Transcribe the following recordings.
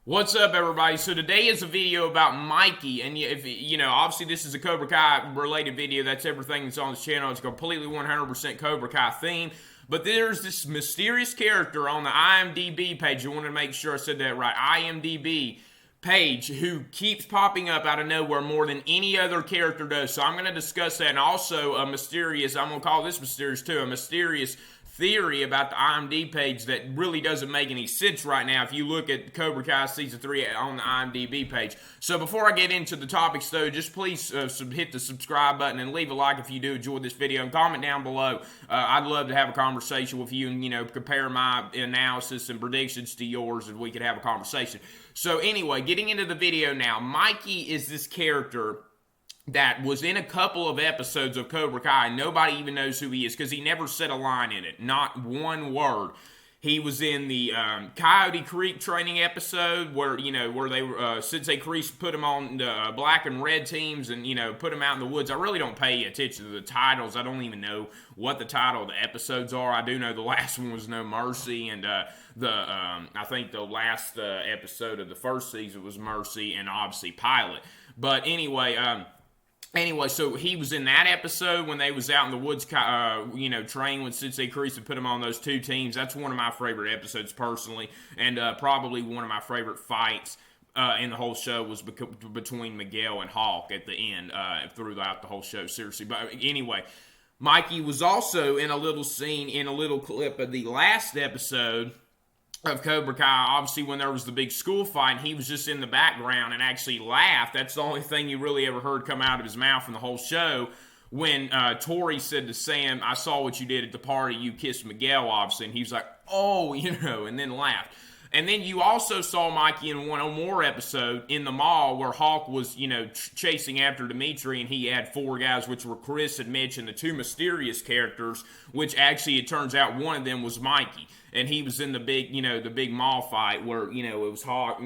What's up, everybody? So today is a video about Mikey, and if obviously this is a Cobra Kai related video. That's everything that's on this channel. It's completely 100% Cobra Kai theme. But there's this mysterious character on the IMDb page. I wanted to make sure I said that right. IMDb page who keeps popping up out of nowhere more than any other character does. So I'm going to discuss that, and also a mysterious, I'm going to call this mysterious too, a mysterious theory about the IMDb page that really doesn't make any sense right now if you look at Cobra Kai Season 3 on the IMDb page. So before I get into the topics though, just please hit the subscribe button and leave a like if you do enjoy this video, and comment down below. I'd love to have a conversation with you and, compare my analysis and predictions to yours, and we could have a conversation. So anyway, getting into the video now, Mikey is this character that was in a couple of episodes of Cobra Kai, and nobody even knows who he is because he never said a line in it, not one word. He was in the Coyote Creek training episode where they Sensei Kreese put him on the black and red teams and put him out in the woods. I really don't pay attention to the titles. I don't even know what the title of the episodes are. I do know the last one was No Mercy, and I think the last episode of the first season was Mercy, and obviously Pilot. But Anyway, so he was in that episode when they was out in the woods, training with Sensei Kreese and put him on those two teams. That's one of my favorite episodes personally, and probably one of my favorite fights in the whole show was between Miguel and Hawk at the end throughout the whole show, seriously. But anyway, Mikey was also in a little scene, in a little clip of the last episode of Cobra Kai. Obviously, when there was the big school fight, he was just in the background and actually laughed. That's the only thing you really ever heard come out of his mouth in the whole show. When Tori said to Sam, "I saw what you did at the party. You kissed Miguel," obviously, and he was like, "Oh," and then laughed. And then you also saw Mikey in one more episode in the mall where Hawk was, chasing after Dimitri, and he had four guys, which were Chris and Mitch, and the two mysterious characters, which actually it turns out one of them was Mikey. And he was in the big mall fight where, it was Hawk,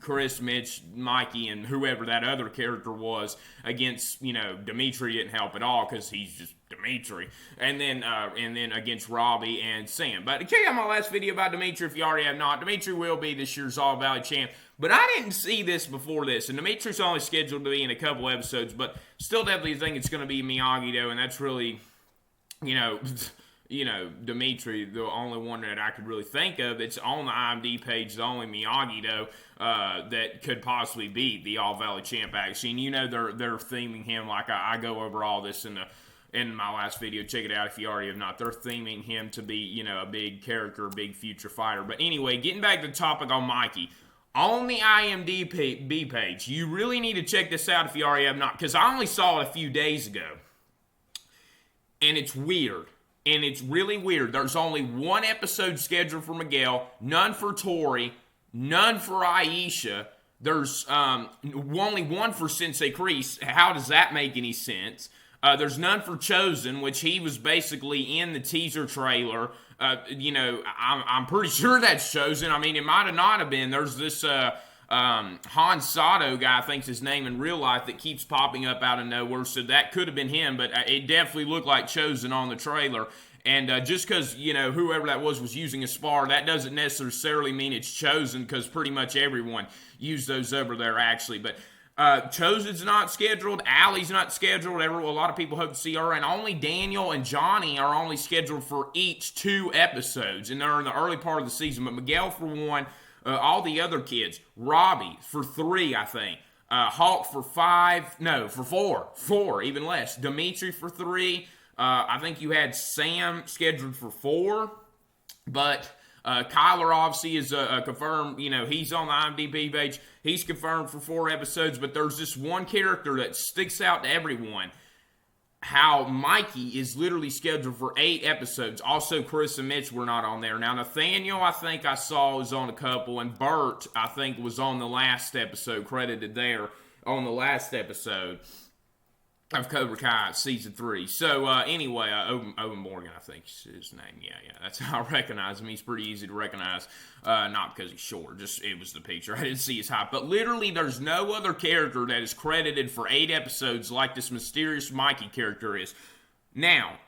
Chris, Mitch, Mikey, and whoever that other character was against, Dimitri didn't help at all because he's just Dimitri. And then against Robbie and Sam. But check out my last video about Dimitri if you already have not. Dimitri will be this year's All Valley champ. But I didn't see this before this. And Dimitri's only scheduled to be in a couple episodes. But still definitely think it's going to be Miyagi, though. And that's really, Dimitri, the only one that I could really think of. It's on the IMDb page, the only Miyagi, though, that could possibly be the All Valley champ, actually. And they're theming him like I go over all this in my last video. Check it out if you already have not. They're theming him to be, a big character, a big future fighter. But anyway, getting back to the topic on Mikey. On the IMDb page, you really need to check this out if you already have not, because I only saw it a few days ago. And it's weird. And it's really weird. There's only one episode scheduled for Miguel, none for Tori, none for Aisha. There's only one for Sensei Kreese. How does that make any sense? There's none for Chosen, which he was basically in the teaser trailer. I'm pretty sure that's Chosen. I mean, it might have not have been. There's this Han Sato guy, I think's his name in real life, that keeps popping up out of nowhere, so that could have been him, but it definitely looked like Chosen on the trailer. And just because, whoever that was using a spar, that doesn't necessarily mean it's Chosen, because pretty much everyone used those over there, actually. But Chosen's not scheduled, Allie's not scheduled, a lot of people hope to see her, and only Daniel and Johnny are only scheduled for each 2 episodes, and they're in the early part of the season. But Miguel for 1, all the other kids, Robbie for 3, I think, Hawk for 5, no, for 4, even less, Dimitri for 3, I think you had Sam scheduled for 4, but Kyler obviously is confirmed, he's on the IMDb page. He's confirmed for 4 episodes, but there's this one character that sticks out to everyone. How Mikey is literally scheduled for 8 episodes. Also, Chris and Mitch were not on there. Now, Nathaniel, I think I saw was on a couple, and Bert, I think, was on the last episode, credited there on the last episode of Cobra Kai Season 3. So, anyway, Owen Morgan, I think is his name. Yeah, that's how I recognize him. He's pretty easy to recognize. Not because he's short, just it was the picture. I didn't see his height. But literally, there's no other character that is credited for 8 episodes like this Mysterious Mikey character is. Now,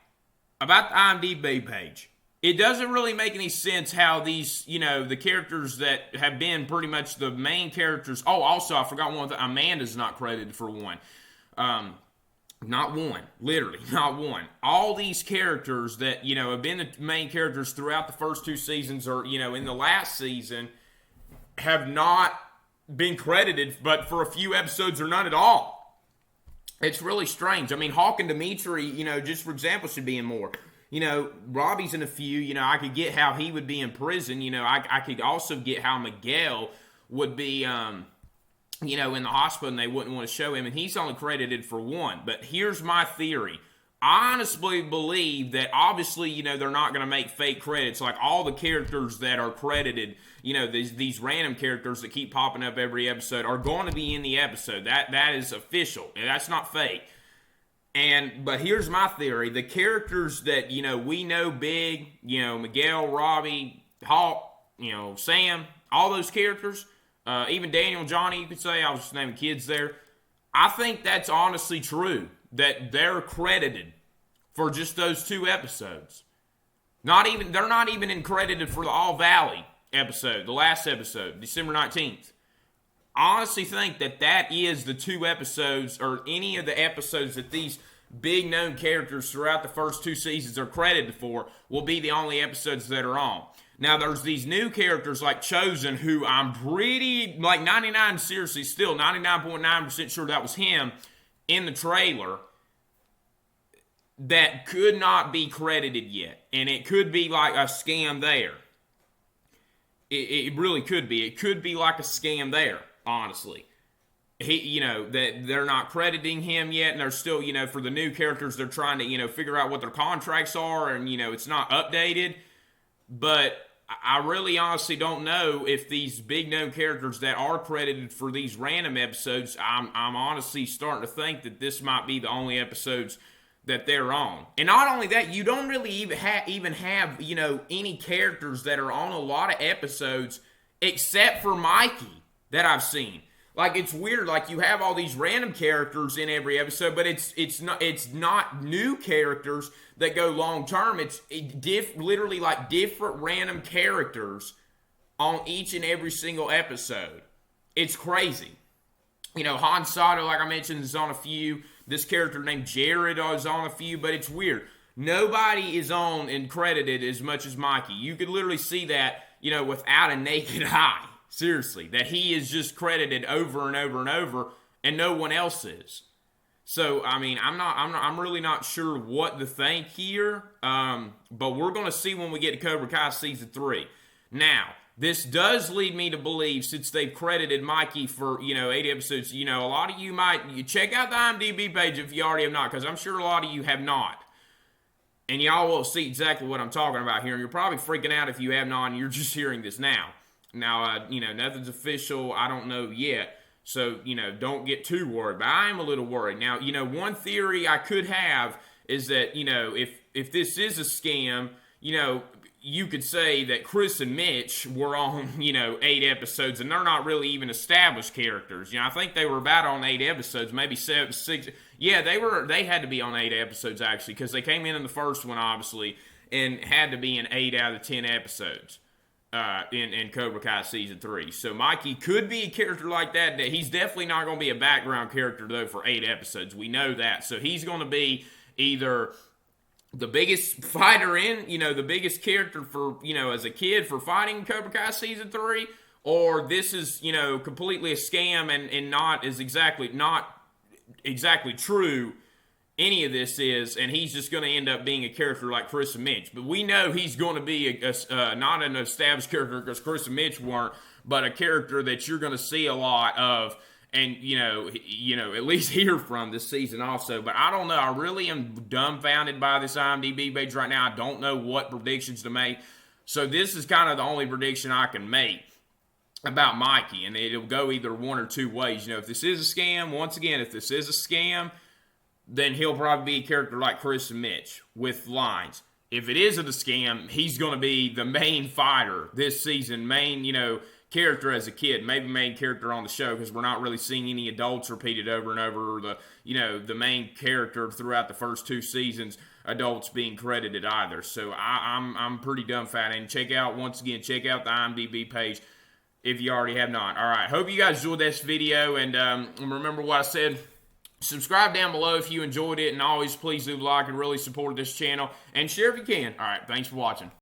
about the IMDb page. it doesn't really make any sense how these, the characters that have been pretty much the main characters. Oh, also, I forgot one thing. Amanda's not credited for one. Not one. Literally, not one. All these characters that, have been the main characters throughout the first two seasons or, in the last season have not been credited, but for a few episodes or none at all. It's really strange. I mean, Hawk and Dimitri, just for example, should be in more. Robbie's in a few. I could get how he would be in prison. I could also get how Miguel would be, in the hospital and they wouldn't want to show him. And he's only credited for one. But here's my theory. I honestly believe that obviously, they're not going to make fake credits. Like all the characters that are credited, these random characters that keep popping up every episode are going to be in the episode. That is official. That's not fake. But here's my theory. The characters that, we know big, Miguel, Robbie, Hawk, Sam, all those characters, even Daniel, Johnny, you could say, I was just naming kids there. I think that's honestly true, that they're credited for just those two episodes. They're not even credited for the All Valley episode, the last episode, December 19th. I honestly think that is the two episodes, or any of the episodes that these big known characters throughout the first two seasons are credited for will be the only episodes that are on. Now, there's these new characters like Chosen, who I'm pretty, like 99.9% sure that was him in the trailer, that could not be credited yet. And it could be like a scam there. It really could be. It could be like a scam there, honestly. That they're not crediting him yet, and they're still, for the new characters, they're trying to, figure out what their contracts are, and, it's not updated. But I really honestly don't know if these big known characters that are credited for these random episodes, I'm honestly starting to think that this might be the only episodes that they're on. And not only that, you don't really even have, any characters that are on a lot of episodes except for Mikey that I've seen. Like, it's weird. Like, you have all these random characters in every episode, but it's not new characters that go long term. It's literally like different random characters on each and every single episode. It's crazy. Han Sato, like I mentioned, is on a few. This character named Jared is on a few, but it's weird. Nobody is on and credited as much as Mikey. You could literally see that, without a naked eye. Seriously, that he is just credited over and over and over, and no one else is. So, I mean, I'm really not sure what to think here, but we're going to see when we get to Cobra Kai Season 3. Now, this does lead me to believe, since they've credited Mikey for, 8 episodes, a lot of you you check out the IMDb page if you already have not, because I'm sure a lot of you have not. And y'all will see exactly what I'm talking about here, and you're probably freaking out if you have not, and you're just hearing this now. Now, nothing's official. I don't know yet. So, don't get too worried. But I am a little worried. Now, one theory I could have is that, if this is a scam, you could say that Chris and Mitch were on, 8 episodes, and they're not really even established characters. I think they were about on 8 episodes, maybe 7, 6. Yeah, they had to be on 8 episodes, actually, because they came in the first one, obviously, and had to be in 8 out of 10 episodes. In Cobra Kai Season 3. So Mikey could be a character like that. He's definitely not going to be a background character, though, for 8 episodes. We know that. So he's going to be either the biggest fighter the biggest character for, as a kid for fighting Cobra Kai Season 3, or this is, completely a scam and not exactly true. Any of this is, and he's just going to end up being a character like Chris and Mitch. But we know he's going to be not an established character because Chris and Mitch weren't, but a character that you're going to see a lot of, and at least hear from this season also. But I don't know. I really am dumbfounded by this IMDb page right now. I don't know what predictions to make. So this is kind of the only prediction I can make about Mikey, and it'll go either one or two ways. If this is a scam, once again, if this is a scam, then he'll probably be a character like Chris and Mitch with lines. If it isn't a scam, he's going to be the main fighter this season, main, character as a kid, maybe main character on the show, because we're not really seeing any adults repeated over and over, or the main character throughout the first 2 seasons, adults being credited either. So I'm pretty dumbfounded. And check out the IMDb page if you already have not. All right, hope you guys enjoyed this video, and remember what I said. Subscribe down below if you enjoyed it, and always please do like and really support this channel, and share if you can. All right, thanks for watching.